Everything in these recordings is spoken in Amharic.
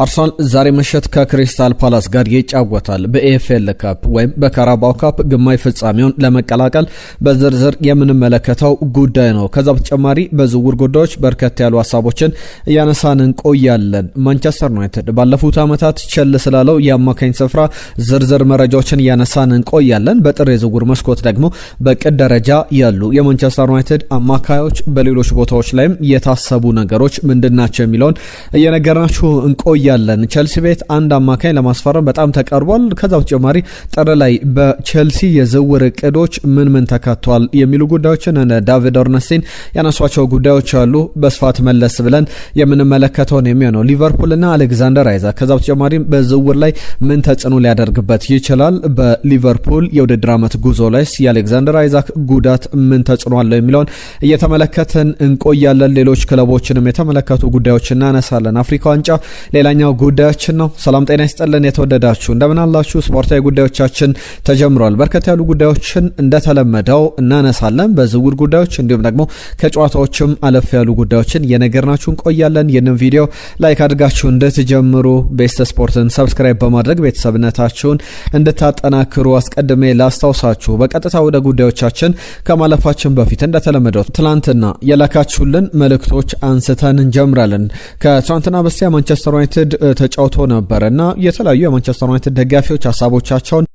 አርሰናል ዛሬ ምሽት ከክሪስታል ፓላስ ጋር ይጫወታል። በኤኤፍኤል ካፕ ወይም በካራባው ካፕ ግማሽ ፍጻሜውን ለመቀላቀል በዝርዝር የምንመለከተው ጉዳይ ነው። ከዛ በተጨማሪ በዝውውር ጉዳዮች በርከት ያሉ ሀሳቦችን እያነሳን እንቆያለን። ማንቸስተር ዩናይትድ ባለፉት ዓመታት ቸል ስላለው የአማካኝ ስፍራ ዝርዝር መረጃዎችን እያነሳን እንቆያለን። በጥር የዝውውር መስኮት ደግሞ በቅድ ደረጃ ያሉ የማንቸስተር ዩናይትድ አማካዮች በሌሎች ቦታዎች ላይም የታሰቡ ነገሮች ምንድናቸው የሚለውን እየነገርናችሁ እንቆያለን። ቸልሲ ቤት አንድ አማካኝ ለማስፈረም በጣም ተቀርቧል። ከዛ በተጨማሪ ጥር ላይ በቸልሲ የዝውውር እቅዶች ምን ተካቷል የሚሉ ጉዳዮችን ዳቪድ ኦርነስቲን ያነሷቸው ጉዳዮች አሉ። በስፋት መለስ ብለን የምንመለከተው ነው የሚሆነው። ሊቨርፑልና አሌክዛንደር አይዛክ ከዛ በተጨማሪ በዝውውር ላይ ምን ተጽዕኖ ሊያደርግበት ይችላል? በሊቨርፑል የውድድር ዓመት ጉዞ ላይ የአሌክዛንደር አይዛክ ጉዳት ምን ተጽዕኖ አለው የሚለውን እየተመለከትን እንቆያለን። ሌሎች ክለቦችንም የተመለከቱ ጉዳዮችን እናነሳለን። አፍሪካ ዋንጫ ሌላኛው ጉዳያችን ነው። ሰላም ጤና ይስጥልን የተወደዳችሁ እንደምን አላችሁ? ስፖርታዊ ጉዳዮቻችን ተጀምሯል። በርከት ያሉ ጉዳዮችን እንደተለመደው እናነሳለን። በዝውውር ጉዳዮች እንዲሁም ደግሞ ከጨዋታዎችም አለፍ ያሉ ጉዳዮችን የነገርናችሁ እንቆያለን። ይህንን ቪዲዮ ላይክ አድርጋችሁ እንድትጀምሩ ቤስት ስፖርትን ሰብስክራይብ በማድረግ ቤተሰብነታችሁን እንድታጠናክሩ አስቀድሜ ላስታውሳችሁ። በቀጥታ ወደ ጉዳዮቻችን ከማለፋችን በፊት እንደተለመደው ትላንትና የላካችሁልን መልእክቶች አንስተን እንጀምራለን። ከትላንትና በስቲያ ማንቸስተር ዩናይትድ ተጫውቶ ነበር እና የተለያዩ የማንቸስተር ዩናይትድ ደጋፊዎች ሀሳቦቻቸውን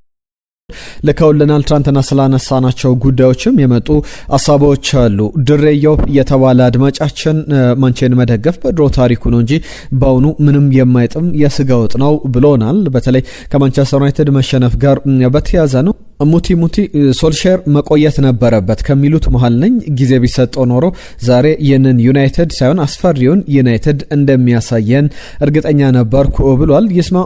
ልከውልናል። ትናንትና ስላነሳናቸው ጉዳዮችም የመጡ ሀሳቦች አሉ። ድሬዮብ የተባለ አድማጫችን ማንቸን መደገፍ በድሮ ታሪኩ ነው እንጂ በአሁኑ ምንም የማይጥም የስጋ ወጥ ነው ብሎናል። በተለይ ከማንቸስተር ዩናይትድ መሸነፍ ጋር በተያያዘ ነው። ሙቲ ሶልሼር መቆየት ነበረበት ከሚሉት መሃል ነኝ። ጊዜ ቢሰጠው ኖሮ ዛሬ ይህንን ዩናይትድ ሳይሆን አስፈሪውን ዩናይትድ እንደሚያሳየን እርግጠኛ ነበርኩ ብሏል። ይስማ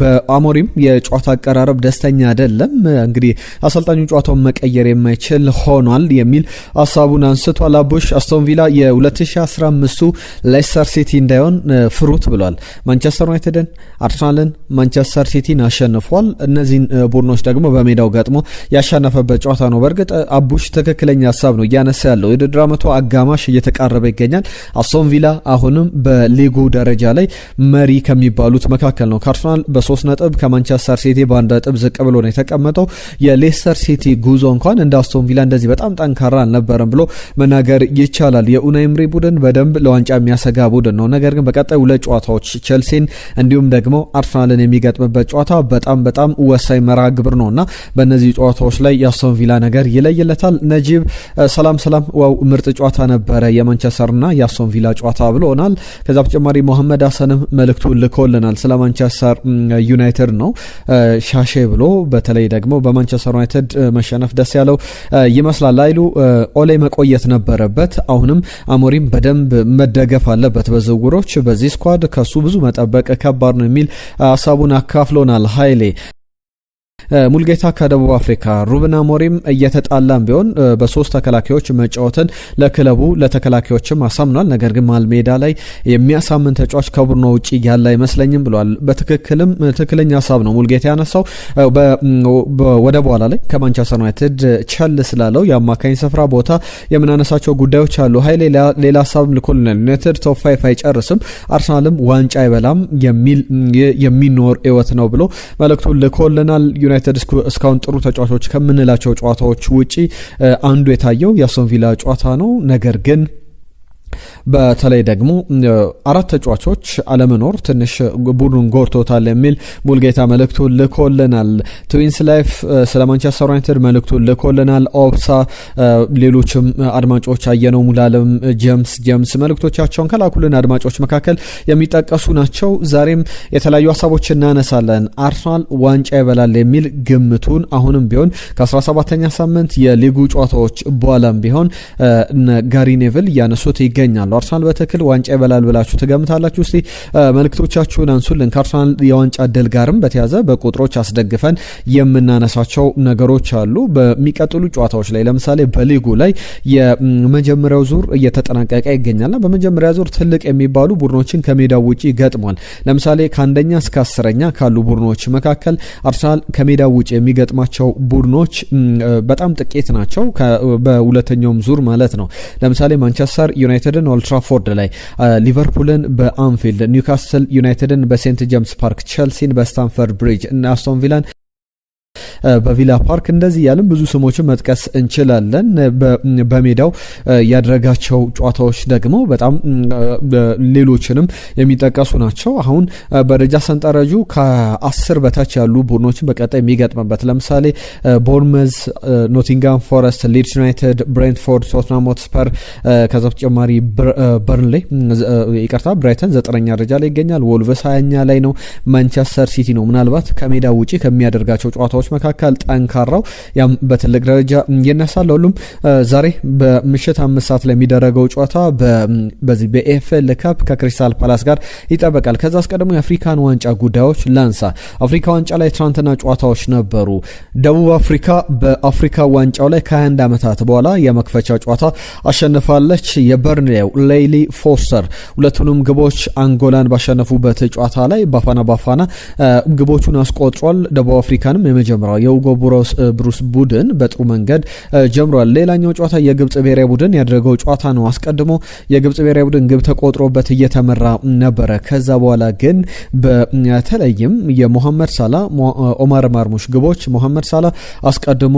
በአሞሪም የጨዋታ አቀራረብ ደስተኛ አይደለም። እንግዲህ አሰልጣኙ ጨዋታውን መቀየር የማይችል ሆኗል የሚል ሀሳቡን አንስቷል። አቡሽ አስቶን ቪላ የ2015 ሌስተር ሲቲ እንዳይሆን ፍሩት ብሏል። ማንቸስተር ዩናይትድን፣ አርሰናልን፣ ማንቸስተር ሲቲን አሸንፏል። እነዚህን ቡድኖች ደግሞ በሜዳው ገጥሞ ያሸነፈበት ጨዋታ ነው። በእርግጥ አቡሽ ትክክለኛ ሀሳብ ነው እያነሳ ያለው። የውድድር ዓመቱ አጋማሽ እየተቃረበ ይገኛል። አስቶን ቪላ አሁንም በሊጉ ደረጃ ላይ መሪ ከሚባሉት መካከል ነው። ከአርሰናል በ3 ነጥብ ከማንቸስተር ሲቲ በ1 ነጥብ ዝቅ ብሎ ነው የተቀመጠው። የሌስተር ሲቲ ጉዞ እንኳን እንደ አስቶን ቪላ እንደዚህ በጣም ጠንካራ አልነበረም ብሎ መናገር ይቻላል። የኡናይ ኤምሪ ቡድን በደንብ ለዋንጫ የሚያሰጋ ቡድን ነው። ነገር ግን በቀጣይ 2 ጨዋታዎች ቸልሲን እንዲሁም ደግሞ አርሰናልን የሚገጥምበት ጨዋታ በጣም ወሳኝ መርሃ ግብር ነውና በእነዚህ ጨዋታዎች ላይ የአስቶን ቪላ ነገር ይለይለታል። ነጂብ ሰላም ዋው ምርጥ ጨዋታ ነበረ የማንቸስተርና የአስቶን ቪላ ጨዋታ ብሎናል። ከዛ በተጨማሪ መሐመድ ሐሰንም መልእክቱን ልኮልናል። ስለ ማንቸስተር ዩናይትድ ነው ሻሼ ብሎ በተለይ ደግሞ በማንቸስተር ዩናይትድ መሸነፍ ደስ ያለው ይመስላል። ላይሉ ኦሌ መቆየት ነበረበት። አሁንም አሞሪም በደንብ መደገፍ አለበት በዝውውሮች። በዚህ ስኳድ ከሱ ብዙ መጠበቅ ከባድ ነው የሚል ሀሳቡን አካፍሎናል። ኃይሌ ሙልጌታ ከደቡብ አፍሪካ ሩበን አሞሪም እየተጣላም ቢሆን በ3 ተከላካዮች መጫወትን ለክለቡ ለተከላካዮችም አሳምኗል። ነገር ግን መሃል ሜዳ ላይ የሚያሳምን ተጫዋች ከቡድኑ ውጪ ያለ አይመስለኝም ብሏል። በትክክልም ትክክለኛ ሀሳብ ነው ሙልጌታ ያነሳው። ወደ በኋላ ላይ ከማንቸስተር ዩናይትድ ቸል ስላለው የአማካኝ ስፍራ ቦታ የምናነሳቸው ጉዳዮች አሉ። ኃይሌ ሌላ ሀሳብ ልኮልናል። ዩናይትድ ቶፕ 5 አይጨርስም፣ አርሰናልም ዋንጫ አይበላም የሚኖር ህይወት ነው ብሎ መልእክቱን ልኮልናል። ዩናይትድ እስካሁን ጥሩ ተጫዋቾች ከምንላቸው ጨዋታዎች ውጪ አንዱ የታየው የአስቶን ቪላ ጨዋታ ነው። ነገር ግን በተለይ ደግሞ 4 ተጫዋቾች አለመኖር ትንሽ ቡድኑን ጎርቶታል የሚል ሙልጌታ መልእክቱን ልኮልናል። ትዊንስ ላይፍ ስለ ማንቸስተር ዩናይትድ መልእክቱን ልኮልናል። ኦፕሳ ሌሎችም አድማጮች አየነው ሙላለም ጀምስ መልእክቶቻቸውን ከላኩልን አድማጮች መካከል የሚጠቀሱ ናቸው። ዛሬም የተለያዩ ሀሳቦች እናነሳለን። አርሰናል ዋንጫ ይበላል የሚል ግምቱን አሁንም ቢሆን ከ17ኛ ሳምንት የሊጉ ጨዋታዎች በኋላም ቢሆን ጋሪ ኔቭል እያነሱት ይገኛሉ። አርሰናል በትክክል ዋንጫ ይበላል ብላችሁ ትገምታላችሁ? እስቲ መልእክቶቻችሁን አንሱልን። ከአርሰናል የዋንጫ ድል ጋርም በተያዘ በቁጥሮች አስደግፈን የምናነሳቸው ነገሮች አሉ። በሚቀጥሉ ጨዋታዎች ላይ ለምሳሌ በሊጉ ላይ የመጀመሪያው ዙር እየተጠናቀቀ ይገኛልና በመጀመሪያ ዙር ትልቅ የሚባሉ ቡድኖችን ከሜዳው ውጪ ገጥሟል። ለምሳሌ ከአንደኛ እስከ 10ኛ ካሉ ቡድኖች መካከል አርሰናል ከሜዳው ውጪ የሚገጥማቸው ቡድኖች በጣም ጥቂት ናቸው። በሁለተኛውም ዙር ማለት ነው። ለምሳሌ ማንቸስተር ዩናይትድን በኦልድ ትራፎርድ ላይ ሊቨርፑልን በአንፊልድ፣ ኒውካስል ዩናይትድን በሴንት ጄምስ ፓርክ፣ ቸልሲን በስታንፈርድ ብሪጅ እና አስቶን ቪላን በቪላ ፓርክ እንደዚህ ያለን ብዙ ስሞችን መጥቀስ እንችላለን። በሜዳው ያደረጋቸው ጨዋታዎች ደግሞ በጣም ሌሎችንም የሚጠቀሱ ናቸው። አሁን በደረጃ ሰንጠረዡ ከ10 በታች ያሉ ቡድኖችን በቀጣይ የሚገጥምበት ለምሳሌ ቦርንመዝ፣ ኖቲንጋም ፎረስት፣ ሊድስ ዩናይትድ፣ ብሬንትፎርድ፣ ቶትናም ሆትስፐር ከዛ በተጨማሪ ብራይተን 9ኛ ደረጃ ላይ ይገኛል። ወልቭስ 20ኛ ላይ ነው። ማንቸስተር ሲቲ ነው ምናልባት ከሜዳ ውጪ ከሚያደርጋቸው ጨዋታዎች መካከል ጠንካራው ያም በትልቅ ደረጃ ይነሳል። ሁሉም ዛሬ በምሽት 5 ሰዓት ላይ የሚደረገው ጨዋታ በዚህ በኤፍኤል ካፕ ከክሪስታል ፓላስ ጋር ይጠበቃል። ከዛ አስቀድሞ የአፍሪካን ዋንጫ ጉዳዮች ላንሳ። አፍሪካ ዋንጫ ላይ ትናንትና ጨዋታዎች ነበሩ። ደቡብ አፍሪካ በአፍሪካ ዋንጫው ላይ ከ21 ዓመታት በኋላ የመክፈቻ ጨዋታ አሸንፋለች። የበርንሌው ሌይሊ ፎስተር ሁለቱንም ግቦች አንጎላን ባሸነፉበት ጨዋታ ላይ ባፋና ግቦቹን አስቆጥሯል። ደቡብ አፍሪካንም የመጀመሪያው የኡጎ ብሩስ ቡድን በጥሩ መንገድ ጀምሯል። ሌላኛው ጨዋታ የግብጽ ብሔራዊ ቡድን ያደረገው ጨዋታ ነው። አስቀድሞ የግብጽ ብሔራዊ ቡድን ግብ ተቆጥሮበት እየተመራ ነበረ። ከዛ በኋላ ግን በተለይም የሞሐመድ ሳላ ኦማር ማርሙሽ ግቦች ሞሐመድ ሳላ አስቀድሞ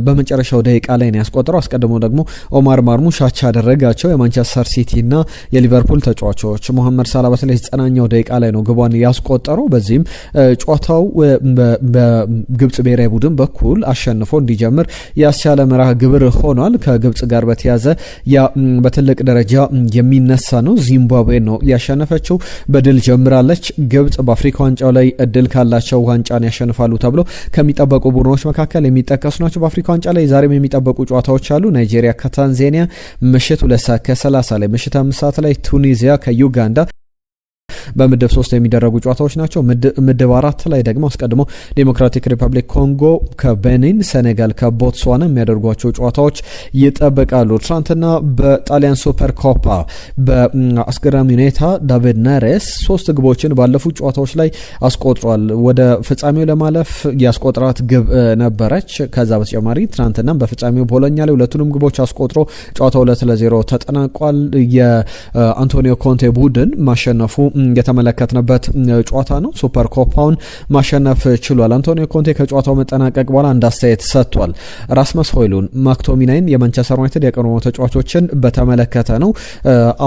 በመጨረሻው ደቂቃ ላይ ነው ያስቆጠረው። አስቀድሞ ደግሞ ኦማር ማርሙሽ አቻ ያደረጋቸው የማንቸስተር ሲቲ እና የሊቨርፑል ተጫዋቾች ሞሐመድ ሳላ በተለይ 90ኛው ደቂቃ ላይ ነው ግቧን ያስቆጠረው። በዚህም ጨዋታው በግብጽ ብሔራዊ ቡድን በኩል አሸንፎ እንዲጀምር ያስቻለ መርሃ ግብር ሆኗል። ከግብጽ ጋር በተያዘ ያ በትልቅ ደረጃ የሚነሳ ነው። ዚምባብዌ ነው ያሸነፈችው፣ በድል ጀምራለች። ግብጽ በአፍሪካ ዋንጫው ላይ እድል ካላቸው ዋንጫን ያሸንፋሉ ተብሎ ከሚጠበቁ ቡድኖች መካከል የሚጠቀሱ ናቸው። በአፍሪካ ዋንጫ ላይ ዛሬም የሚጠበቁ ጨዋታዎች አሉ። ናይጄሪያ ከታንዛኒያ ምሽት 2:30 ላይ፣ ምሽት 5 ሰዓት ላይ ቱኒዚያ ከዩጋንዳ በምድብ 3 የሚደረጉ ጨዋታዎች ናቸው። ምድብ 4 ላይ ደግሞ አስቀድሞ ዴሞክራቲክ ሪፐብሊክ ኮንጎ ከቤኒን፣ ሴኔጋል ከቦትስዋና የሚያደርጓቸው ጨዋታዎች ይጠበቃሉ። ትናንትና በጣሊያን ሱፐር ኮፓ በአስገራሚ ሁኔታ ዳቪድ ናሬስ 3 ግቦችን ባለፉት ጨዋታዎች ላይ አስቆጥሯል። ወደ ፍጻሜው ለማለፍ ያስቆጥራት ግብ ነበረች። ከዛ በተጨማሪ ትናንትና በፍጻሜው ቦሎኛ ላይ ሁለቱንም ግቦች አስቆጥሮ ጨዋታው 2-0 ተጠናቋል። የአንቶኒዮ ኮንቴ ቡድን ማሸነፉ የተመለከትንበት ጨዋታ ነው። ሱፐር ኮፓውን ማሸነፍ ችሏል። አንቶኒዮ ኮንቴ ከጨዋታው መጠናቀቅ በኋላ አንድ አስተያየት ሰጥቷል። ራስመስ ሆይሉን፣ ማክቶሚናይን የማንቸስተር ዩናይትድ የቀድሞ ተጫዋቾችን በተመለከተ ነው።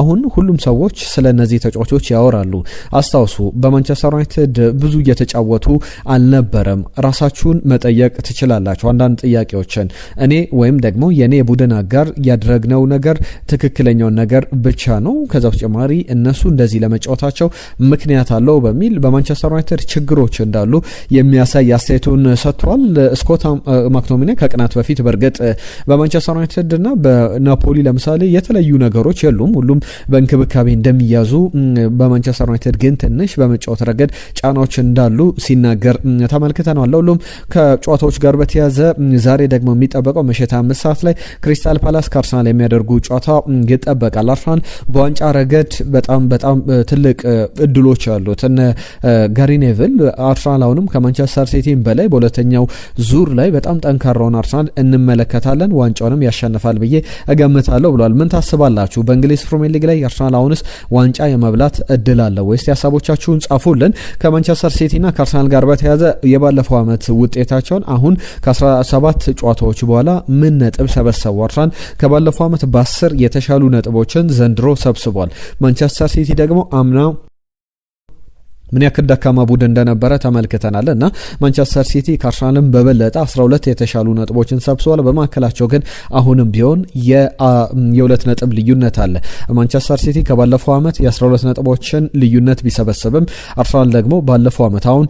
አሁን ሁሉም ሰዎች ስለ እነዚህ ተጫዋቾች ያወራሉ። አስታውሱ፣ በማንቸስተር ዩናይትድ ብዙ እየተጫወቱ አልነበረም። ራሳችሁን መጠየቅ ትችላላችሁ አንዳንድ ጥያቄዎችን። እኔ ወይም ደግሞ የኔ የቡድን አጋር ያደረግነው ነገር ትክክለኛውን ነገር ብቻ ነው። ከዛ በተጨማሪ እነሱ እንደዚህ ለመጫወታቸው ምክንያት አለው በሚል በማንቸስተር ዩናይትድ ችግሮች እንዳሉ የሚያሳይ አስተያየቱን ሰጥቷል። ስኮት ማክቶሚናይ ከቀናት በፊት በእርግጥ በማንቸስተር ዩናይትድ እና በናፖሊ ለምሳሌ የተለያዩ ነገሮች የሉም፣ ሁሉም በእንክብካቤ እንደሚያዙ፣ በማንቸስተር ዩናይትድ ግን ትንሽ በመጫወት ረገድ ጫናዎች እንዳሉ ሲናገር ተመልክተናል። ሁሉም ከጨዋታዎች ጋር በተያዘ ዛሬ ደግሞ የሚጠበቀው ምሽት 5 ሰዓት ላይ ክሪስታል ፓላስ ከአርሰናል የሚያደርጉ ጨዋታ ይጠበቃል። አርሰናል በዋንጫ ረገድ በጣም ትልቅ እድሎች አሉት። እነ ጋሪ ኔቭል አርሰናል አሁንም ከማንቸስተር ሲቲም በላይ በሁለተኛው ዙር ላይ በጣም ጠንካራውን አርሰናል እንመለከታለን፣ ዋንጫውንም ያሸንፋል ብዬ እገምታለሁ ብሏል። ምን ታስባላችሁ? በእንግሊዝ ፕሪሚየር ሊግ ላይ አርሰናል አሁንስ ዋንጫ የመብላት እድል አለው ወይስ? ሀሳቦቻችሁን ጻፉልን። ከማንቸስተር ሲቲና ከአርሰናል ጋር በተያያዘ የባለፈው ዓመት ውጤታቸውን አሁን ከ17 ጨዋታዎች በኋላ ምን ነጥብ ሰበሰቡ? አርሰናል ከባለፈው ዓመት በ10 የተሻሉ ነጥቦችን ዘንድሮ ሰብስቧል። ማንቸስተር ሲቲ ደግሞ አምና ምን ያክል ደካማ ቡድን እንደነበረ ተመልክተናል እና ማንቸስተር ሲቲ ከአርሰናልም በበለጠ 12 የተሻሉ ነጥቦችን ሰብስቧል። በማከላቸው ግን አሁንም ቢሆን የ2 ነጥብ ልዩነት አለ። ማንቸስተር ሲቲ ከባለፈው ዓመት የ12 ነጥቦችን ልዩነት ቢሰበስብም አርሰናል ደግሞ ባለፈው ዓመት አሁን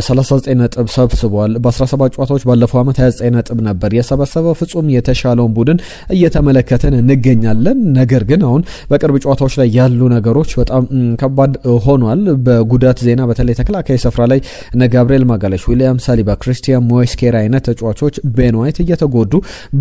39 ነጥብ ሰብስቧል። በ17 ጨዋታዎች ባለፈው ዓመት 29 ነጥብ ነበር የሰበሰበው። ፍጹም የተሻለውን ቡድን እየተመለከተን እንገኛለን። ነገር ግን አሁን በቅርብ ጨዋታዎች ላይ ያሉ ነገሮች በጣም ከባድ ሆኗል። በጉዳት ዜና በተለይ ተከላካይ ስፍራ ላይ እነ ጋብሪኤል ማጋሌሽ፣ ዊሊያም ሳሊባ፣ ክሪስቲያን ሞይስኬራ አይነት ተጫዋቾች ቤን ዋይት እየተጎዱ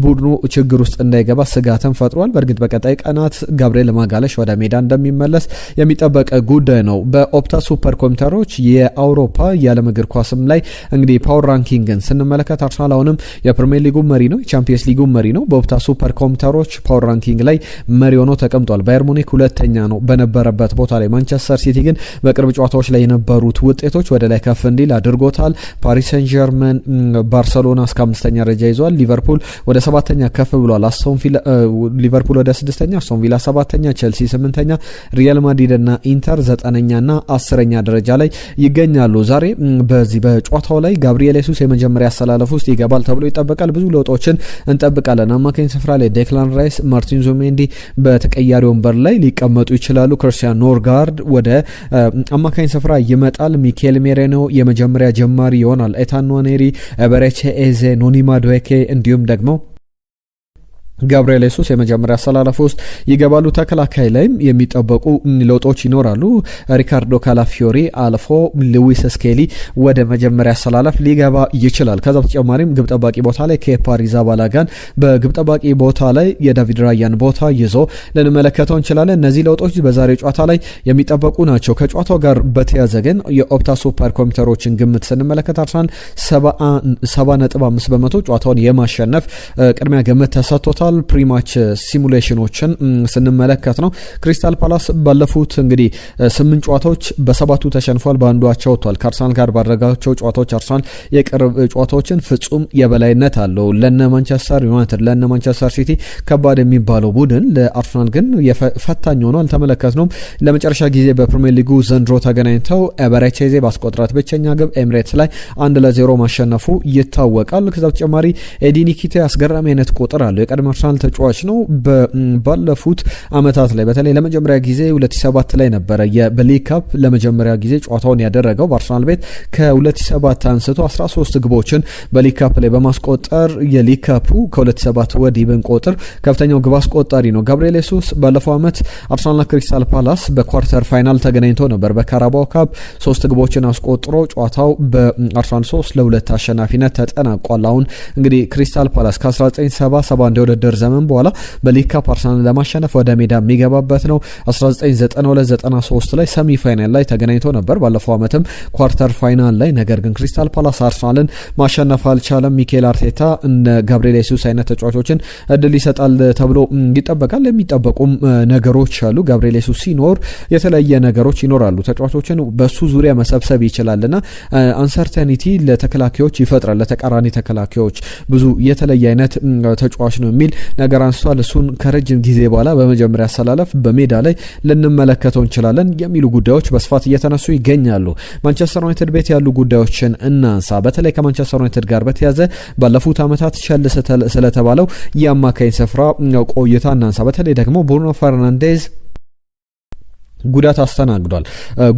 ቡድኑ ችግር ውስጥ እንዳይገባ ስጋትን ፈጥሯል። በእርግጥ በቀጣይ ቀናት ጋብሪኤል ማጋሌሽ ወደ ሜዳ እንደሚመለስ የሚጠበቅ ጉዳይ ነው። በኦፕታ ሱፐር ኮምፒውተሮች የአውሮፓ የዓለም እግር ኳስም ላይ እንግዲህ ፓወር ራንኪንግን ስንመለከት አርሰናል አሁንም የፕሪሚየር ሊጉ መሪ ነው፣ የቻምፒየንስ ሊጉ መሪ ነው። በኦፕታ ሱፐር ኮምፒውተሮች ፓወር ራንኪንግ ላይ መሪ ሆኖ ተቀምጧል። ባየር ሙኒክ ሁለተኛ ነው በነበረበት ቦታ ላይ። ማንቸስተር ሲቲ ግን በቅርብ ጨዋታዎች ላይ የነበሩት ውጤቶች ወደ ላይ ከፍ እንዲል አድርጎታል። ፓሪስ ሴን ጀርመን፣ ባርሰሎና እስከ 5ኛ ደረጃ ይዟል። ሊቨርፑል ወደ 7ኛ ከፍ ብሏል። ሊቨርፑል ወደ 6ኛ፣ አስቶን ቪላ 7ኛ፣ ቼልሲ 8ኛ፣ ሪያል ማድሪድ እና ኢንተር 9ኛ እና 10ኛ ደረጃ ላይ ይገኛሉ። ዛሬ በዚህ በጨዋታው ላይ ጋብሪኤል ሱስ የመጀመሪያ አሰላለፍ ውስጥ ይገባል ተብሎ ይጠበቃል። ብዙ ለውጦችን እንጠብቃለን። አማካኝ ስፍራ ላይ ዴክላን ራይስ፣ ማርቲን ዙሜንዲ በተቀያሪ ወንበር ላይ ሊቀመጡ ይችላሉ። ክርስቲያን ኖርጋርድ ወደ አማካኝ ስፍራ ይመጣል። ሚኬል ሜሬኖ የመጀመሪያ ጀማሪ ይሆናል። ኤታን ንዋኔሪ፣ ኤበሬቺ ኤዜ፣ ኖኒ ማዱዌኬ እንዲሁም ደግሞ ጋብሪኤል ሱስ የመጀመሪያ አሰላለፍ ውስጥ ይገባሉ። ተከላካይ ላይም የሚጠበቁ ለውጦች ይኖራሉ። ሪካርዶ ካላፊዮሪ አልፎ ሉዊስ ስኬሊ ወደ መጀመሪያ አሰላለፍ ሊገባ ይችላል። ከዛ በተጨማሪም ግብ ጠባቂ ቦታ ላይ ኬፓ አሪዛባላጋን በግብ ጠባቂ ቦታ ላይ የዳቪድ ራያን ቦታ ይዞ ልንመለከተው እንችላለን። እነዚህ ለውጦች በዛሬው ጨዋታ ላይ የሚጠበቁ ናቸው። ከጨዋታው ጋር በተያያዘ ግን የኦፕታ ሱፐር ኮምፒውተሮችን ግምት ስንመለከት አርሰናል 70.5 በመቶ ጨዋታውን የማሸነፍ ቅድሚያ ግምት ተሰጥቶታል። ፕሪማች ሲሙሌሽኖችን ስንመለከት ነው ክሪስታል ፓላስ ባለፉት እንግዲህ 8 ጨዋታዎች በ7ቱ ተሸንፏል፣ በአንዱ አቻ ወጥቷል። ከአርሰናል ጋር ባደረጋቸው ጨዋታዎች አርሰናል የቅርብ ጨዋታዎችን ፍጹም የበላይነት አለው። ለነ ማንቸስተር ዩናይትድ ለነ ማንቸስተር ሲቲ ከባድ የሚባለው ቡድን ለአርሰናል ግን ፈታኝ ሆኖ አልተመለከትነውም። ለመጨረሻ ጊዜ በፕሪሚየር ሊጉ ዘንድሮ ተገናኝተው ኤበሬቺ ኤዜ ባስቆጠራት ብቸኛ ግብ ኤሚሬትስ ላይ 1-0 ማሸነፉ ይታወቃል። ከዛ በተጨማሪ ኤዲ ኒኪቲያ አስገራሚ አይነት ቁጥር አለው። የቀድሞ አርሰናል ተጫዋች ነው። ባለፉት አመታት ላይ በተለይ ለመጀመሪያ ጊዜ 2007 ላይ ነበረ በሊግ ካፕ ለመጀመሪያ ጊዜ ጨዋታውን ያደረገው በአርሰናል ቤት። ከ2007 አንስቶ 13 ግቦችን በሊግ ካፕ ላይ በማስቆጠር የሊግ ካፑ ከ2007 ወዲህ ብንቆጥር ከፍተኛው ግብ አስቆጣሪ ነው። ጋብሪኤል ሱስ ባለፈው አመት አርሰናልና ክሪስታል ፓላስ በኳርተር ፋይናል ተገናኝቶ ነበር። በካራባኦ ካፕ 3 ግቦችን አስቆጥሮ ጨዋታው በአርሰናል 3-2 አሸናፊነት ተጠናቋል። አሁን እንግዲህ ክሪስታል ፓላስ ከ1970 እንደወደደ ዘመን በኋላ በሊግ ካፕ አርሰናል ለማሸነፍ ወደ ሜዳ የሚገባበት ነው። 1992-93 ላይ ሰሚ ፋይናል ላይ ተገናኝቶ ነበር ባለፈው አመትም ኳርተር ፋይናል ላይ። ነገር ግን ክሪስታል ፓላስ አርሰናልን ማሸነፍ አልቻለም። ሚኬል አርቴታ እነ ጋብሪኤል ሱስ አይነት ተጫዋቾችን እድል ይሰጣል ተብሎ ይጠበቃል። የሚጠበቁም ነገሮች አሉ። ጋብሪኤል ሱስ ሲኖር የተለያየ ነገሮች ይኖራሉ። ተጫዋቾችን በሱ ዙሪያ መሰብሰብ ይችላልና አንሰርተኒቲ ለተከላካዮች ይፈጥራል። ለተቃራኒ ተከላካዮች ብዙ የተለየ አይነት ተጫዋች ነው የሚል ነገር አንስቷል። እሱን ከረጅም ጊዜ በኋላ በመጀመሪያ አሰላለፍ በሜዳ ላይ ልንመለከተው እንችላለን የሚሉ ጉዳዮች በስፋት እየተነሱ ይገኛሉ። ማንቸስተር ዩናይትድ ቤት ያሉ ጉዳዮችን እናንሳ። በተለይ ከማንቸስተር ዩናይትድ ጋር በተያዘ ባለፉት አመታት ቸል ስለተባለው የአማካኝ ስፍራ ቆይታ እናንሳ። በተለይ ደግሞ ብሩኖ ፈርናንዴዝ ጉዳት አስተናግዷል።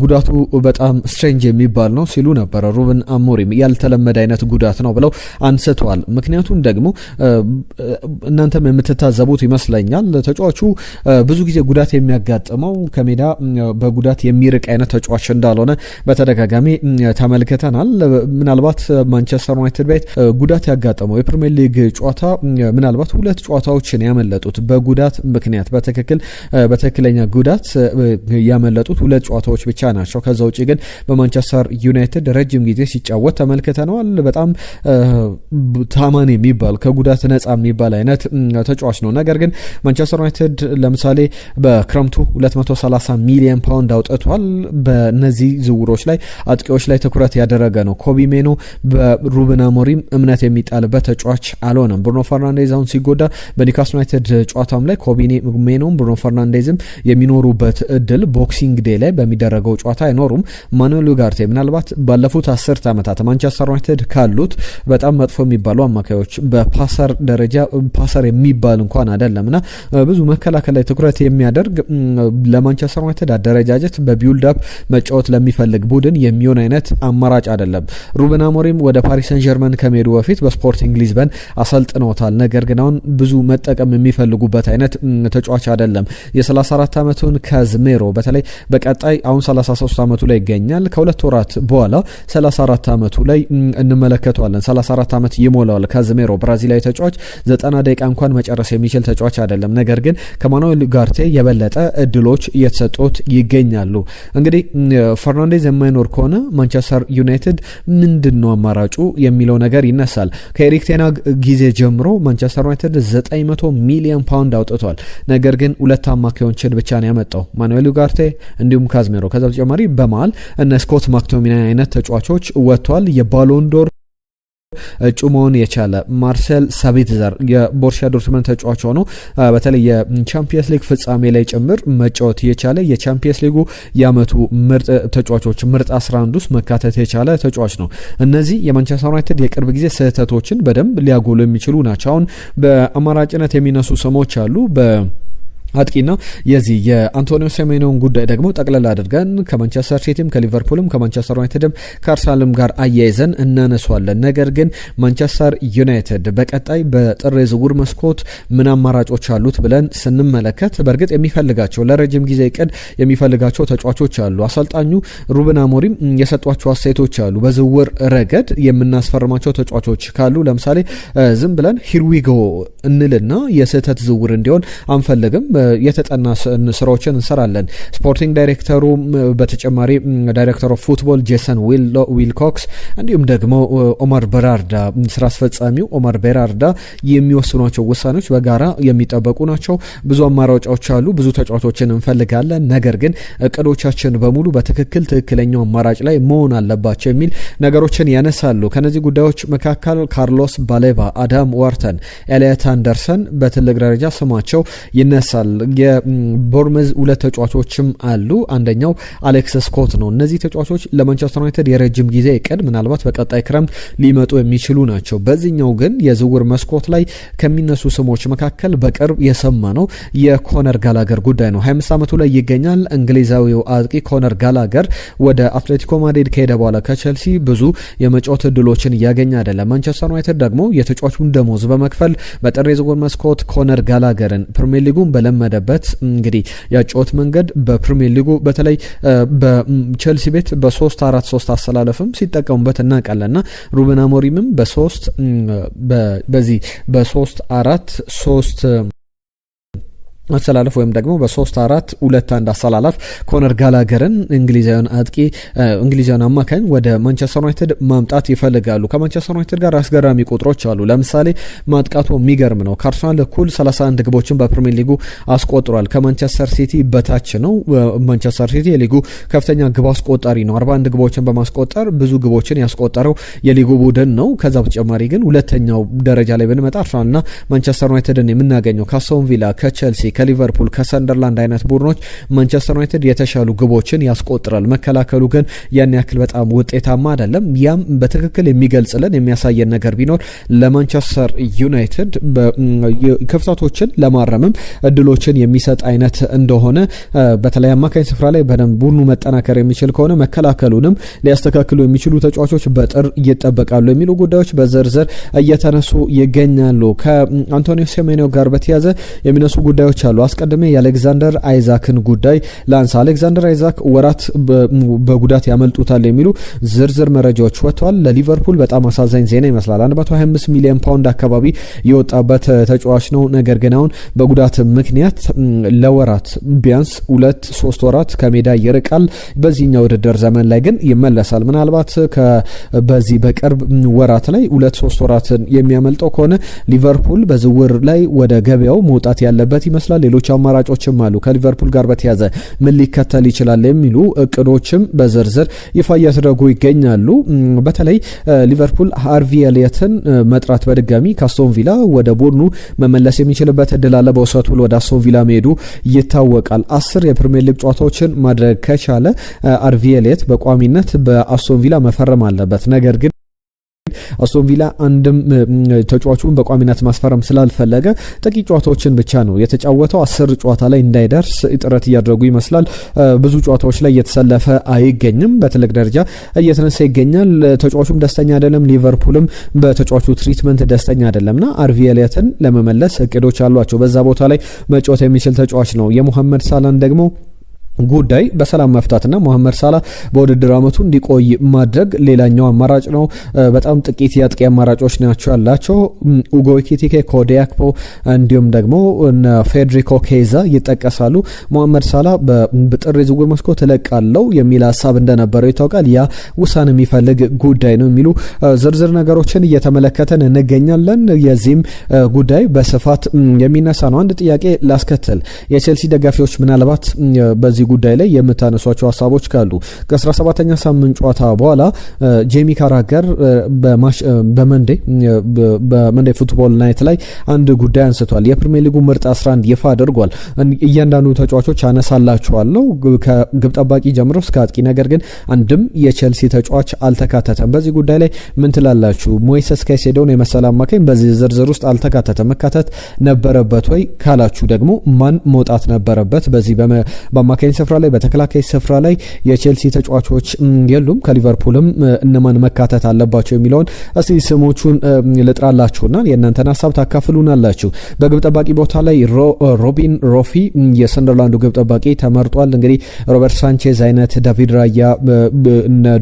ጉዳቱ በጣም ስትሬንጅ የሚባል ነው ሲሉ ነበር ሩበን አሞሪም። ያልተለመደ አይነት ጉዳት ነው ብለው አንስተዋል። ምክንያቱም ደግሞ እናንተም የምትታዘቡት ይመስለኛል ተጫዋቹ ብዙ ጊዜ ጉዳት የሚያጋጥመው ከሜዳ በጉዳት የሚርቅ አይነት ተጫዋች እንዳልሆነ በተደጋጋሚ ተመልክተናል። ምናልባት ማንቸስተር ዩናይትድ ቤት ጉዳት ያጋጠመው የፕሪሚየር ሊግ ጨዋታ ምናልባት 2 ጨዋታዎችን ያመለጡት በጉዳት ምክንያት በትክክለኛ ጉዳት ያመለጡት 2 ጨዋታዎች ብቻ ናቸው። ከዛ ውጪ ግን በማንቸስተር ዩናይትድ ረጅም ጊዜ ሲጫወት ተመልክተነዋል። በጣም ታማኒ የሚባል ከጉዳት ነጻ የሚባል አይነት ተጫዋች ነው። ነገር ግን ማንቸስተር ዩናይትድ ለምሳሌ በክረምቱ 230 ሚሊዮን ፓውንድ አውጥቷል። በእነዚህ ዝውውሮች ላይ አጥቂዎች ላይ ትኩረት ያደረገ ነው። ኮቢ ሜኖ በሩበን አሞሪም እምነት የሚጣልበት ተጫዋች አልሆነም። ብሩኖ ፈርናንዴዝ አሁን ሲጎዳ በኒውካስል ዩናይትድ ጨዋታም ላይ ኮቢ ሜኖም ብሩኖ ፈርናንዴዝም የሚኖሩበት እድል ቦክሲንግ ዴይ ላይ በሚደረገው ጨዋታ አይኖሩም። ማኑኤል ኡጋርቴ ምናልባት ባለፉት 10 ዓመታት ማንቸስተር ዩናይትድ ካሉት በጣም መጥፎ የሚባሉ አማካዮች በፓሰር ደረጃ ፓሰር የሚባል እንኳን አይደለምና ብዙ መከላከል ላይ ትኩረት የሚያደርግ ለማንቸስተር ዩናይትድ አደረጃጀት በቢልድ አፕ መጫወት ለሚፈልግ ቡድን የሚሆን አይነት አማራጭ አይደለም። ሩበን አሞሪም ወደ ፓሪስ ሰን ጀርመን ከመሄዱ በፊት በስፖርቲንግ ሊዝበን አሰልጥነውታል። ነገር ግን አሁን ብዙ መጠቀም የሚፈልጉበት አይነት ተጫዋች አይደለም። የ34 ዓመቱን ካዝሜሮ በተለይ በቀጣይ አሁን 33 ዓመቱ ላይ ይገኛል። ከሁለት ወራት በኋላ 34 ዓመቱ ላይ እንመለከተዋለን። 34 ዓመት ይሞላዋል ካዝሜሮ። ብራዚላዊ ተጫዋች 90 ደቂቃ እንኳን መጨረስ የሚችል ተጫዋች አይደለም። ነገር ግን ከማኑኤል ኡጋርቴ የበለጠ እድሎች እየተሰጡት ይገኛሉ። እንግዲህ ፈርናንዴዝ የማይኖር ከሆነ ማንቸስተር ዩናይትድ ምንድነው አማራጩ የሚለው ነገር ይነሳል። ከኤሪክ ቴን ሃግ ጊዜ ጀምሮ ማንቸስተር ዩናይትድ 900 ሚሊዮን ፓውንድ አውጥቷል። ነገር ግን ሁለት አማካዮችን ብቻ ነው ያመጣው፣ ማኑኤል ኡጋርቴ እንዲሁም ካዝሜሮ። ከዛ በተጨማሪ በመሃል እነ ስኮት ማክቶሚናይ አይነት ተጫዋቾች ወጥቷል። የባሎንዶር እጩ መሆን የቻለ ማርሴል ሳቢትዘር የቦሩሲያ ዶርትመንድ ተጫዋች ሆኖ በተለይ የቻምፒየንስ ሊግ ፍጻሜ ላይ ጭምር መጫወት የቻለ የቻምፒየንስ ሊጉ የአመቱ ምርጥ ተጫዋቾች ምርጥ 11 ውስጥ መካተት የቻለ ተጫዋች ነው። እነዚህ የማንቸስተር ዩናይትድ የቅርብ ጊዜ ስህተቶችን በደንብ ሊያጎሉ የሚችሉ ናቸው። አሁን በአማራጭነት የሚነሱ ስሞች አሉ። አጥቂና የዚህ የአንቶኒዮ ሴሜኒዮን ጉዳይ ደግሞ ጠቅለል አድርገን ከማንቸስተር ሲቲም ከሊቨርፑልም ከማንቸስተር ዩናይትድም ከአርሰናልም ጋር አያይዘን እናነሷለን። ነገር ግን ማንቸስተር ዩናይትድ በቀጣይ በጥር የዝውውር መስኮት ምን አማራጮች አሉት ብለን ስንመለከት በእርግጥ የሚፈልጋቸው ለረጅም ጊዜ እቅድ የሚፈልጋቸው ተጫዋቾች አሉ። አሰልጣኙ ሩበን አሞሪም የሰጧቸው አስተያየቶች አሉ። በዝውውር ረገድ የምናስፈርማቸው ተጫዋቾች ካሉ ለምሳሌ ዝም ብለን ሂርዊጎ እንልና የስህተት ዝውውር እንዲሆን አንፈልግም፣ የተጠና ስራዎችን እንሰራለን። ስፖርቲንግ ዳይሬክተሩ በተጨማሪ ዳይሬክተር ኦፍ ፉትቦል ጄሰን ዊልኮክስ እንዲሁም ደግሞ ኦማር ቤራርዳ ስራ አስፈጻሚው ኦማር ቤራርዳ የሚወስኗቸው ውሳኔዎች በጋራ የሚጠበቁ ናቸው። ብዙ አማራጮች አሉ፣ ብዙ ተጫዋቾችን እንፈልጋለን። ነገር ግን እቅዶቻችን በሙሉ በትክክል ትክክለኛው አማራጭ ላይ መሆን አለባቸው የሚል ነገሮችን ያነሳሉ። ከነዚህ ጉዳዮች መካከል ካርሎስ ባሌባ፣ አዳም ዋርተን፣ ኤሊየት አንደርሰን በትልቅ ደረጃ ስማቸው ይነሳል። የቦርመዝ ሁለት ተጫዋቾችም አሉ። አንደኛው አሌክስ ስኮት ነው። እነዚህ ተጫዋቾች ለማንቸስተር ዩናይትድ የረጅም ጊዜ እቅድ ምናልባት በቀጣይ ክረምት ሊመጡ የሚችሉ ናቸው። በዚህኛው ግን የዝውውር መስኮት ላይ ከሚነሱ ስሞች መካከል በቅርብ የሰማ ነው የኮነር ጋላገር ጉዳይ ነው። 25 ዓመቱ ላይ ይገኛል። እንግሊዛዊው አጥቂ ኮነር ጋላገር ወደ አትሌቲኮ ማድሪድ ከሄደ በኋላ ከቸልሲ ብዙ የመጫወት እድሎችን እያገኘ አይደለም። ማንቸስተር ዩናይትድ ደግሞ የተጫዋቹን ደሞዝ በመክፈል በጥር የዝውውር መስኮት ኮነር ጋላገርን ፕሪሚየር ሊጉን በለመደበት እንግዲህ ያጫወት መንገድ በፕሪሚየር ሊጉ በተለይ በቸልሲ ቤት በ3-4-3 አሰላለፍም ሲጠቀሙበት እናውቃለንና ሩበን አሞሪምም በዚህ በ3-4-3 አሰላለፍ ወይም ደግሞ በ3-4-2-1 አሰላለፍ ኮነር ጋላገርን እንግሊዛዊውን አጥቂ እንግሊዛዊውን አማካኝ ወደ ማንቸስተር ዩናይትድ ማምጣት ይፈልጋሉ። ከማንቸስተር ዩናይትድ ጋር አስገራሚ ቁጥሮች አሉ። ለምሳሌ ማጥቃቱ የሚገርም ነው። ከአርሰናል እኩል 31 ግቦችን በፕሪሚየር ሊጉ አስቆጥሯል። ከማንቸስተር ሲቲ በታች ነው። ማንቸስተር ሲቲ የሊጉ ከፍተኛ ግብ አስቆጣሪ ነው። 41 ግቦችን በማስቆጠር ብዙ ግቦችን ያስቆጠረው የሊጉ ቡድን ነው። ከዛ በተጨማሪ ግን ሁለተኛው ደረጃ ላይ ብንመጣ አርሰናልና ማንቸስተር ዩናይትድን የምናገኘው ከአስቶን ቪላ፣ ከቸልሲ፣ ከሊቨርፑል፣ ከሰንደርላንድ አይነት ቡድኖች ማንቸስተር ዩናይትድ የተሻሉ ግቦችን ያስቆጥራል። መከላከሉ ግን ያን ያክል በጣም ውጤታማ አይደለም። ያም በትክክል የሚገልጽልን የሚያሳየን ነገር ቢኖር ለማንቸስተር ዩናይትድ ክፍተቶችን ለማረምም እድሎችን የሚሰጥ አይነት እንደሆነ በተለይ አማካኝ ስፍራ ላይ በደንብ ቡድኑ መጠናከር የሚችል ከሆነ መከላከሉንም ሊያስተካክሉ የሚችሉ ተጫዋቾች በጥር ይጠበቃሉ የሚሉ ጉዳዮች በዝርዝር እየተነሱ ይገኛሉ። ከአንቶኒዮ ሴሜኒዮ ጋር በተያያዘ የሚነሱ ጉዳዮች አሉ። አስቀድሜ የአሌክዛንደር አይዛክን ጉዳይ ላንሳ። አሌክዛንደር አይዛክ ወራት በጉዳት ያመልጡታል የሚሉ ዝርዝር መረጃዎች ወጥተዋል። ለሊቨርፑል በጣም አሳዛኝ ዜና ይመስላል። 125 ሚሊዮን ፓውንድ አካባቢ የወጣበት ተጫዋች ነው። ነገር ግን አሁን በጉዳት ምክንያት ለወራት ቢያንስ 2-3 ወራት ከሜዳ ይርቃል። በዚህኛው ውድድር ዘመን ላይ ግን ይመለሳል። ምናልባት በዚህ በቅርብ ወራት ላይ 2-3 ወራትን የሚያመልጠው ከሆነ ሊቨርፑል በዝውውር ላይ ወደ ገበያው መውጣት ያለበት ይመስላል። ሌሎች አማራጮችም አሉ። ከሊቨርፑል ጋር በተያዘ ምን ሊከተል ይችላል የሚሉ እቅዶችም በዝርዝር ይፋ እያደረጉ ይገኛሉ። በተለይ ሊቨርፑል ሃርቪ ኤሊየትን መጥራት በድጋሚ ከአስቶን ቪላ ወደ ቡድኑ መመለስ የሚችልበት እድል አለ። በውሰቱ ወደ አስቶን ቪላ መሄዱ ይታወቃል። 10 የፕሪሚየር ሊግ ጨዋታዎችን ማድረግ ከቻለ ሃርቪ ኤሊየት በቋሚነት በአስቶን ቪላ መፈረም አለበት። ነገር ግን አስቶን ቪላ አንድም ተጫዋቹን በቋሚነት ማስፈረም ስላልፈለገ ጥቂት ጨዋታዎችን ብቻ ነው የተጫወተው። 10 ጨዋታ ላይ እንዳይደርስ ጥረት እያደረጉ ይመስላል። ብዙ ጨዋታዎች ላይ እየተሰለፈ አይገኝም። በትልቅ ደረጃ እየተነሳ ይገኛል። ተጫዋቹም ደስተኛ አይደለም። ሊቨርፑልም በተጫዋቹ ትሪትመንት ደስተኛ አይደለምና ሃርቪ ኤሊየትን ለመመለስ እቅዶች አሏቸው። በዛ ቦታ ላይ መጫወት የሚችል ተጫዋች ነው። የሙሐመድ ሳላን ደግሞ ጉዳይ በሰላም መፍታትና መሐመድ ሳላ በውድድር አመቱ እንዲቆይ ማድረግ ሌላኛው አማራጭ ነው። በጣም ጥቂት የአጥቂ አማራጮች ናቸው ያላቸው። ኡጎ ኢኪቲኬ፣ ኮዲ አክፖ እንዲሁም ደግሞ ፌዴሪኮ ኬዛ ይጠቀሳሉ። መሐመድ ሳላ በጥር ዝውውር መስኮት እለቃለሁ የሚል ሀሳብ እንደነበረው ይታወቃል። ያ ውሳኔ የሚፈልግ ጉዳይ ነው የሚሉ ዝርዝር ነገሮችን እየተመለከተን እንገኛለን። የዚህም ጉዳይ በስፋት የሚነሳ ነው። አንድ ጥያቄ ላስከትል። የቼልሲ ደጋፊዎች ምናልባት በዚህ ጉዳይ ላይ የምታነሷቸው ሀሳቦች ካሉ ከ17ኛ ሳምንት ጨዋታ በኋላ ጄሚ ካራገር በመንዴ ፉትቦል ናይት ላይ አንድ ጉዳይ አንስቷል። የፕሪሚየር ሊጉ ምርጥ 11 ይፋ አድርጓል። እያንዳንዱ ተጫዋቾች አነሳላቸዋለሁ ከግብ ጠባቂ ጀምሮ እስከ አጥቂ፣ ነገር ግን አንድም የቼልሲ ተጫዋች አልተካተተም። በዚህ ጉዳይ ላይ ምን ትላላችሁ? ሞይሰስ ካይሴዶን የመሰለ አማካኝ በዚህ ዝርዝር ውስጥ አልተካተተም። መካተት ነበረበት ወይ ካላችሁ ደግሞ ማን መውጣት ነበረበት? በዚህ በአማካኝ ስፍራ ላይ በተከላካይ ስፍራ ላይ የቼልሲ ተጫዋቾች የሉም። ከሊቨርፑልም እነማን መካተት አለባቸው የሚለውን እስቲ ስሞቹን ልጥራላችሁና የእናንተን ሀሳብ ታካፍሉናላችሁ። በግብ ጠባቂ ቦታ ላይ ሮቢን ሮፊ የሰንደርላንዱ ግብ ጠባቂ ተመርጧል። እንግዲህ ሮበርት ሳንቼዝ አይነት፣ ዳቪድ ራያ፣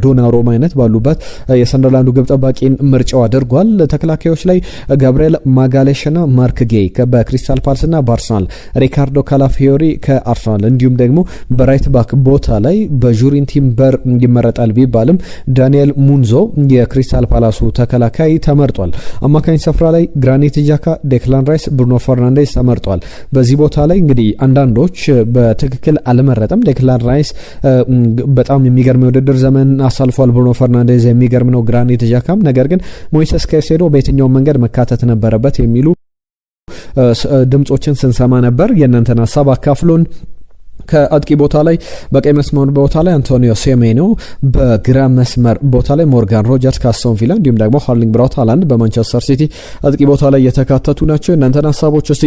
ዶናሩማ አይነት ባሉበት የሰንደርላንዱ ግብ ጠባቂን ምርጫው አድርጓል። ተከላካዮች ላይ ገብርኤል ማጋሌሽና ማርክ ጌይ በክሪስታል ፓላስና በአርሰናል፣ ሪካርዶ ካላፊዮሪ ከአርሰናል እንዲሁም ደግሞ በራይት ባክ ቦታ ላይ በጁሪን ቲምበር ይመረጣል ቢባልም ዳንኤል ሙንዞ የክሪስታል ፓላሱ ተከላካይ ተመርጧል። አማካኝ ስፍራ ላይ ግራኒት ጃካ፣ ዴክላን ራይስ፣ ብሩኖ ፈርናንዴስ ተመርጧል። በዚህ ቦታ ላይ እንግዲህ አንዳንዶች በትክክል አልመረጠም። ዴክላን ራይስ በጣም የሚገርም የውድድር ዘመን አሳልፏል። ብሩኖ ፈርናንዴስ የሚገርም ነው። ግራኒት ጃካም፣ ነገር ግን ሞይሰስ ካይሴዶ በየትኛው መንገድ መካተት ነበረበት የሚሉ ድምጾችን ስንሰማ ነበር። የእናንተን ሀሳብ አካፍሉን። ከአጥቂ ቦታ ላይ በቀይ መስመር ቦታ ላይ አንቶኒዮ ሴሜኖ፣ በግራ መስመር ቦታ ላይ ሞርጋን ሮጀርስ ከአስቶን ቪላ እንዲሁም ደግሞ ሃርሊንግ ብራውት ሃላንድ በማንቸስተር ሲቲ አጥቂ ቦታ ላይ የተካተቱ ናቸው። እናንተን ሀሳቦች እስቲ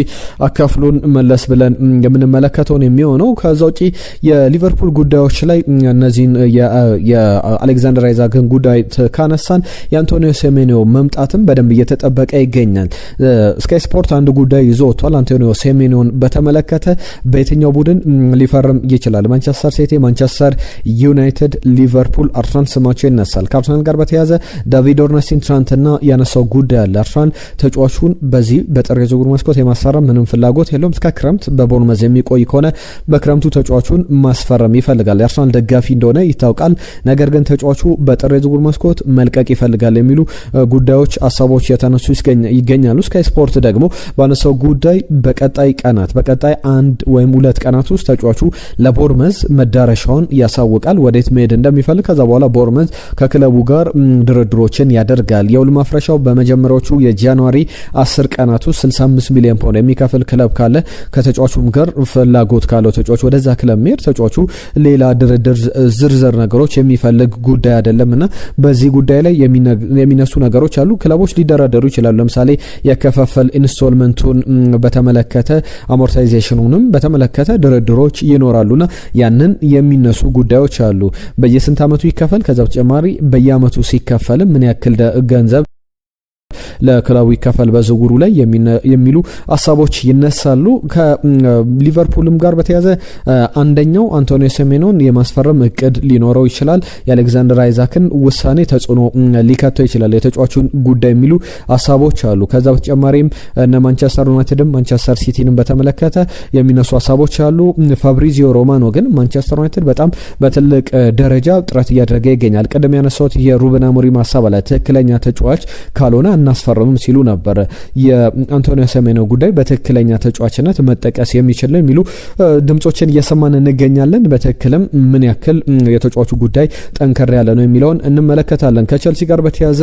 አካፍሉን። መለስ ብለን የምንመለከተውን የሚሆነው ከዛ ውጪ የሊቨርፑል ጉዳዮች ላይ እነዚህን የአሌክዛንደር አይዛክን ጉዳይ ካነሳን የአንቶኒዮ ሴሜኖ መምጣትም በደንብ እየተጠበቀ ይገኛል። ስካይ ስፖርት አንድ ጉዳይ ይዞ ወጥቷል። አንቶኒዮ ሴሜኖን በተመለከተ በየትኛው ቡድን ሊፈርም ይችላል? ማንቸስተር ሲቲ፣ ማንቸስተር ዩናይትድ፣ ሊቨርፑል፣ አርሰናል ስማቸው ይነሳል። ከአርሰናል ጋር በተያያዘ ዳቪድ ኦርነስቲን ትናንትና ያነሳው ጉዳይ አለ። አርሰናል ተጫዋቹን በዚህ በጥር የዝውውር መስኮት የማስፈረም ምንም ፍላጎት የለውም። እስከ ክረምት በቦርንመዝ የሚቆይ ከሆነ በክረምቱ ተጫዋቹን ማስፈረም ይፈልጋል። የአርሰናል ደጋፊ እንደሆነ ይታወቃል። ነገር ግን ተጫዋቹ በጥር የዝውውር መስኮት መልቀቅ ይፈልጋል የሚሉ ጉዳዮች፣ ሀሳቦች የተነሱ ይገኛሉ። ስካይ ስፖርት ደግሞ ባነሳው ጉዳይ በቀጣይ 1 ወይም 2 ቀናት ውስጥ ተጫዋቹ ለቦርመዝ መዳረሻውን ያሳውቃል፣ ወዴት መሄድ እንደሚፈልግ። ከዛ በኋላ ቦርመዝ ከክለቡ ጋር ድርድሮችን ያደርጋል። የውል ማፍረሻው በመጀመሪያዎቹ የጃንዋሪ 10 ቀናት ውስጥ 65 ሚሊዮን ፓውንድ የሚከፍል ክለብ ካለ ከተጫዋቹም ጋር ፍላጎት ካለው ተጫዋቹ ወደዛ ክለብ መሄድ ተጫዋቹ ሌላ ድርድር ዝርዝር ነገሮች የሚፈልግ ጉዳይ አይደለምና በዚህ ጉዳይ ላይ የሚነሱ ነገሮች አሉ። ክለቦች ሊደራደሩ ይችላሉ። ለምሳሌ የከፋፈል ኢንስቶልመንቱን በተመለከተ አሞርታይዜሽኑንም በተመለከተ ድርድሮች ይኖራሉና ያንን የሚነሱ ጉዳዮች አሉ። በየስንት አመቱ ይከፈል፣ ከዛ በተጨማሪ በየአመቱ ሲከፈል ምን ያክል ገንዘብ ለክለቡ ይከፈል በዝውውሩ ላይ የሚሉ ሀሳቦች ይነሳሉ። ከሊቨርፑልም ጋር በተያያዘ አንደኛው አንቶኒዮ ሴሜኖን የማስፈረም እቅድ ሊኖረው ይችላል። የአሌክዛንደር አይዛክን ውሳኔ ተጽዕኖ ሊከተው ይችላል የተጫዋቹን ጉዳይ የሚሉ ሀሳቦች አሉ። ከዛ በተጨማሪም እነ ማንቸስተር ዩናይትድም ማንቸስተር ሲቲንም በተመለከተ የሚነሱ ሀሳቦች አሉ። ፋብሪዚዮ ሮማኖ ግን ማንቸስተር ዩናይትድ በጣም በትልቅ ደረጃ ጥረት እያደረገ ይገኛል። ቀደም ያነሳሁት የሩበን አሞሪም ሀሳብ አለ። ትክክለኛ ተጫዋች ካልሆነ እናስፈርምም ሲሉ ነበር። የአንቶኒዮ ሴሜኖ ጉዳይ በትክክለኛ ተጫዋችነት መጠቀስ የሚችል ነው የሚሉ ድምጾችን እየሰማን እንገኛለን። በትክክልም ምን ያክል የተጫዋቹ ጉዳይ ጠንከር ያለ ነው የሚለውን እንመለከታለን። ከቸልሲ ጋር በተያያዘ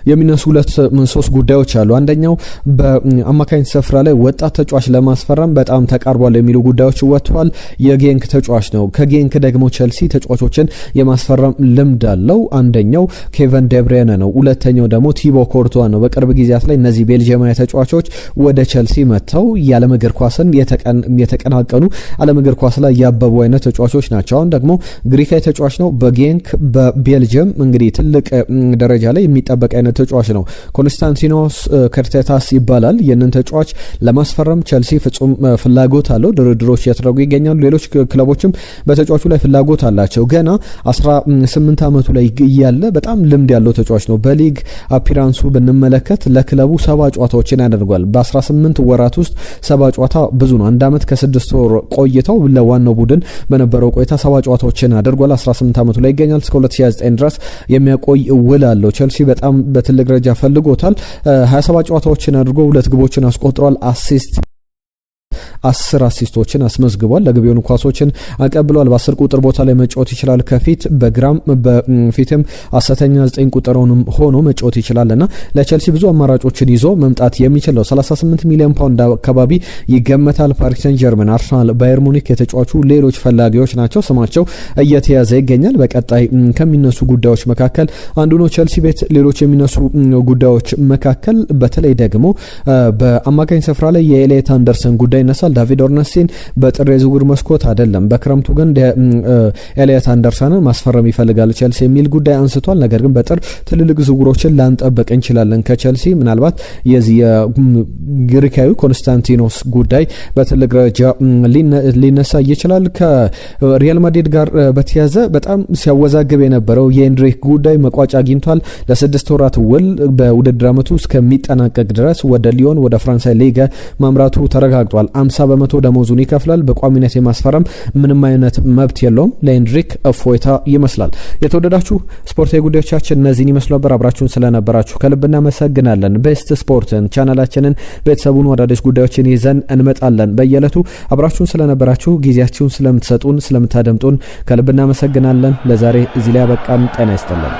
የሚነሱ 2-3 ጉዳዮች አሉ። አንደኛው በአማካኝ ስፍራ ላይ ወጣት ተጫዋች ለማስፈረም በጣም ተቃርቧል የሚሉ ጉዳዮች ወጥተዋል። የጌንክ ተጫዋች ነው። ከጌንክ ደግሞ ቸልሲ ተጫዋቾችን የማስፈረም ልምድ አለው። አንደኛው ኬቨን ደብሬነ ነው። ሁለተኛው ደግሞ ቲቦ ኮርቷ ነው። በቅርብ ጊዜያት ላይ እነዚህ ቤልጂየማዊ ተጫዋቾች ወደ ቸልሲ መጥተው የዓለም እግር ኳስን የተቀናቀኑ ዓለም እግር ኳስ ላይ ያበቡ አይነት ተጫዋቾች ናቸው። አሁን ደግሞ ግሪካዊ ተጫዋች ነው። በጌንክ በቤልጂየም እንግዲህ ትልቅ ደረጃ ላይ የሚጠበቅ የሚጠበቅ አይነት ተጫዋች ነው። ኮንስታንቲኖስ ከርቴታስ ይባላል። ይህንን ተጫዋች ለማስፈረም ቸልሲ ፍጹም ፍላጎት አለው። ድርድሮች እየተደረጉ ይገኛሉ። ሌሎች ክለቦችም በተጫዋቹ ላይ ፍላጎት አላቸው። ገና 18 ዓመቱ ላይ እያለ በጣም ልምድ ያለው ተጫዋች ነው። በሊግ አፒራንሱ ብንመለከት ለክለቡ 70 ጨዋታዎችን ያደርጓል። በ18 ወራት ውስጥ 70 ጨዋታ ብዙ ነው። 1 ዓመት ከ6 ወር ቆይተው ለዋናው ቡድን በነበረው ቆይታ 70 ጨዋታዎችን አድርጓል። 18 ዓመቱ ላይ ይገኛል። እስከ 2029 ድረስ የሚያቆይ ውል አለው። ቸልሲ በጣም በትልቅ ደረጃ ፈልጎታል። 27 ጨዋታዎችን አድርጎ 2 ግቦችን አስቆጥሯል። 10 አሲስቶችን አስመዝግቧል። ለግብ የሆኑ ኳሶችን አቀብሏል። በ10 ቁጥር ቦታ ላይ መጫወት ይችላል። ከፊት በግራም በፊትም አሰተኛ 9 ቁጥሩንም ሆኖ መጫወት ይችላልና ለቸልሲ ብዙ አማራጮችን ይዞ መምጣት የሚችል ነው። 38 ሚሊዮን ፓውንድ አካባቢ ይገመታል። ፓሪስ ሰን ጀርመን፣ አርሰናል፣ ባየር ሙኒክ የተጫዋቹ ሌሎች ፈላጊዎች ናቸው። ስማቸው እየተያዘ ይገኛል። በቀጣይ ከሚነሱ ጉዳዮች መካከል አንዱ ነው። ቸልሲ ቤት ሌሎች የሚነሱ ጉዳዮች መካከል በተለይ ደግሞ በአማካኝ ስፍራ ላይ የኤሊየት አንደርሰን ጉዳይ ይነሳል። ዳቪድ ኦርነስቲን በጥር የዝውውር መስኮት አይደለም በክረምቱ ግን ኤሊየት አንደርሰንን ማስፈረም ይፈልጋል ቸልሲ የሚል ጉዳይ አንስቷል። ነገር ግን በጥር ትልልቅ ዝውውሮችን ላንጠብቅ እንችላለን ከቸልሲ። ምናልባት የዚህ የግሪካዊ ኮንስታንቲኖስ ጉዳይ በትልቅ ደረጃ ሊነሳ ይችላል። ከሪያል ማድሪድ ጋር በተያዘ በጣም ሲያወዛግብ የነበረው የኤንድሪክ ጉዳይ መቋጫ አግኝቷል። ለ6 ወራት ውል በውድድር ዓመቱ እስከሚጠናቀቅ ድረስ ወደ ሊዮን ወደ ፈረንሳይ ሊጋ ማምራቱ ተረጋግጧል። 50% ደሞዙን ይከፍላል። በቋሚነት የማስፈረም ምንም አይነት መብት የለውም። ለኤንድሪክ እፎይታ ይመስላል። የተወደዳችሁ ስፖርታዊ ጉዳዮቻችን እነዚህን ይመስሉ ነበር። አብራችሁን ስለነበራችሁ ከልብ እናመሰግናለን። ቤስት ስፖርትን ቻናላችንን ቤተሰቡን አዳዲስ ጉዳዮችን ይዘን እንመጣለን። በየዕለቱ አብራችሁን ስለነበራችሁ ጊዜያችሁን ስለምትሰጡን ስለምታደምጡን ከልብ እናመሰግናለን። ለዛሬ እዚህ ላይ አበቃን። ጤና ይስጥልን።